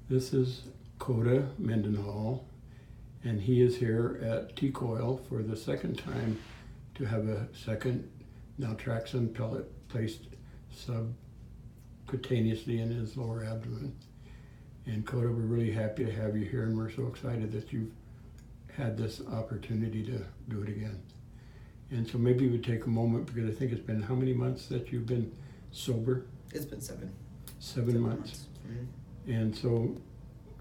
This is Coda Mendenhall, and he is here at TCOYL for the second time to have a second Naltrexone pellet placed subcutaneously in his lower abdomen. And Coda, we're really happy to have you here, and we're so excited that you've had this opportunity to do it again. And so maybe we would take a moment, because I think it's been how many months that you've been sober? It's been seven. 7 months. Mm-hmm. And so,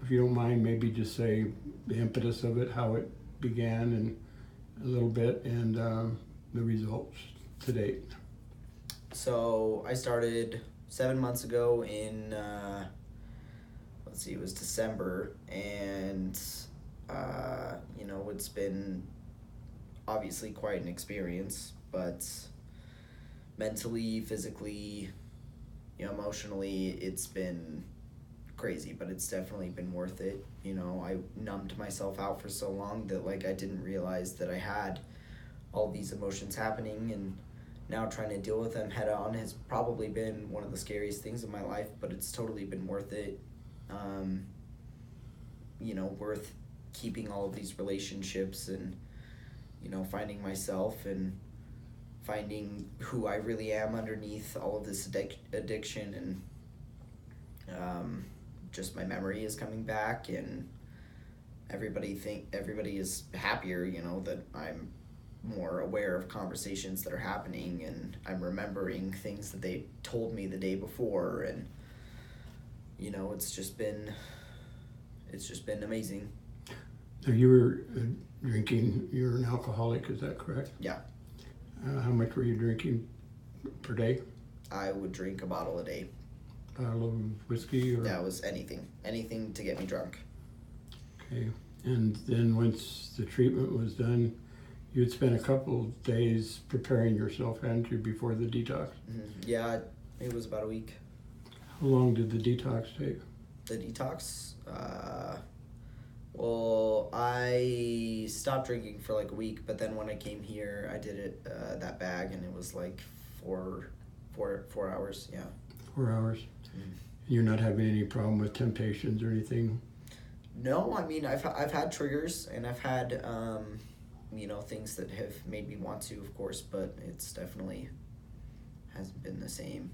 if you don't mind, maybe just say the impetus of it, how it began, and a little bit, and the results to date. So I started 7 months ago in, it was December, and, it's been obviously quite an experience, but mentally, physically, emotionally, it's been crazy, but it's definitely been worth it. I numbed myself out for so long that I didn't realize that I had all these emotions happening, and now trying to deal with them head on has probably been one of the scariest things in my life, but it's totally been worth it. Worth keeping all of these relationships and finding myself and finding who I really am underneath all of this addiction, and just my memory is coming back, and everybody is happier, that I'm more aware of conversations that are happening, and I'm remembering things that they told me the day before, and it's just been amazing. Now, you were drinking, you're an alcoholic, is that correct? Yeah. How much were you drinking per day? I would drink a bottle a day. A bottle of whiskey? Or? That was anything to get me drunk. Okay. And then once the treatment was done, you'd spent a couple of days preparing yourself, hadn't you, before the detox? Mm-hmm. Yeah, it was about a week. How long did the detox take? The detox? I stopped drinking for a week, but then when I came here, I did it, that bag, and it was 4 hours, yeah. 4 hours? Mm-hmm. You're not having any problem with temptations or anything? No, I've had triggers, and I've had, things that have made me want to, of course, but it's definitely hasn't been the same.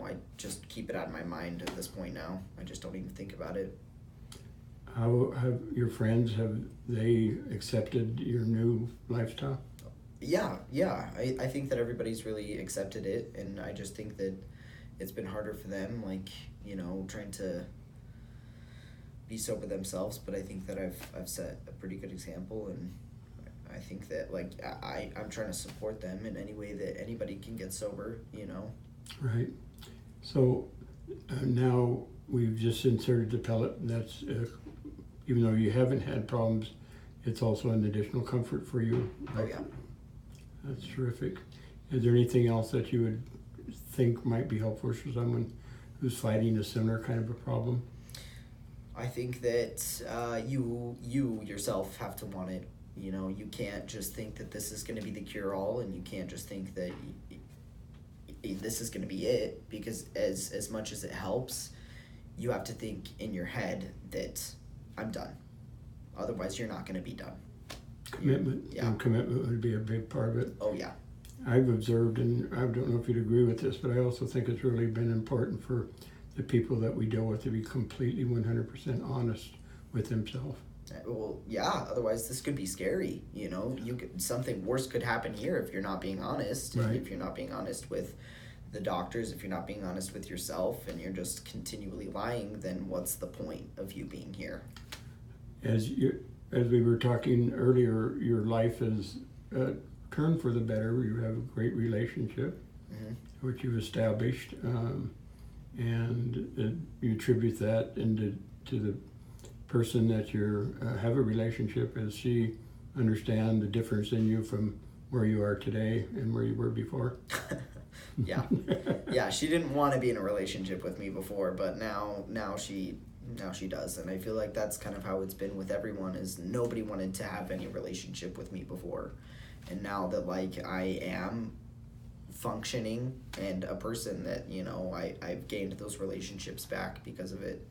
I just keep it out of my mind at this point now. I just don't even think about it. How have your friends, have they accepted your new lifestyle? Yeah. I think that everybody's really accepted it, and I just think that it's been harder for them, trying to be sober themselves, but I think that I've set a pretty good example, and I think that I'm trying to support them in any way that anybody can get sober, Right. So now we've just inserted the pellet, and that's even though you haven't had problems, it's also an additional comfort for you. Oh yeah. That's terrific. Is there anything else that you would think might be helpful for someone who's fighting a similar kind of a problem? I think that you yourself have to want it. You can't just think that this is going to be the cure-all, and you can't just think that this is going to be it, because as much as it helps, you have to think in your head that I'm done. Otherwise, you're not going to be done. Commitment. Yeah. And commitment would be a big part of it. Oh, yeah. I've observed, and I don't know if you'd agree with this, but I also think it's really been important for the people that we deal with to be completely 100% honest with themselves. Well, yeah, otherwise this could be scary, something worse could happen here if you're not being honest. Right. And if you're not being honest with the doctors, if you're not being honest with yourself, and you're just continually lying, then what's the point of you being here? As we were talking earlier, your life has turned for the better. You have a great relationship, mm-hmm. which you've established, and you attribute that to the person that you have a relationship. As she understand the difference in you from where you are today and where you were before? Yeah, she didn't want to be in a relationship with me before, but now she does, and I feel like that's kind of how it's been with everyone, is nobody wanted to have any relationship with me before, and now that I am functioning and a person that I've gained those relationships back because of it.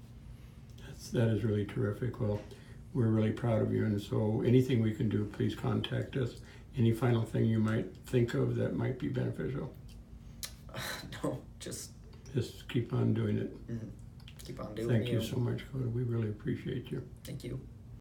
That is really terrific. Well, we're really proud of you, and so anything we can do, please contact us. Any final thing you might think of that might be beneficial? No, just keep on doing it. keep on doing Thank you so much, Coda. We really appreciate you. Thank you.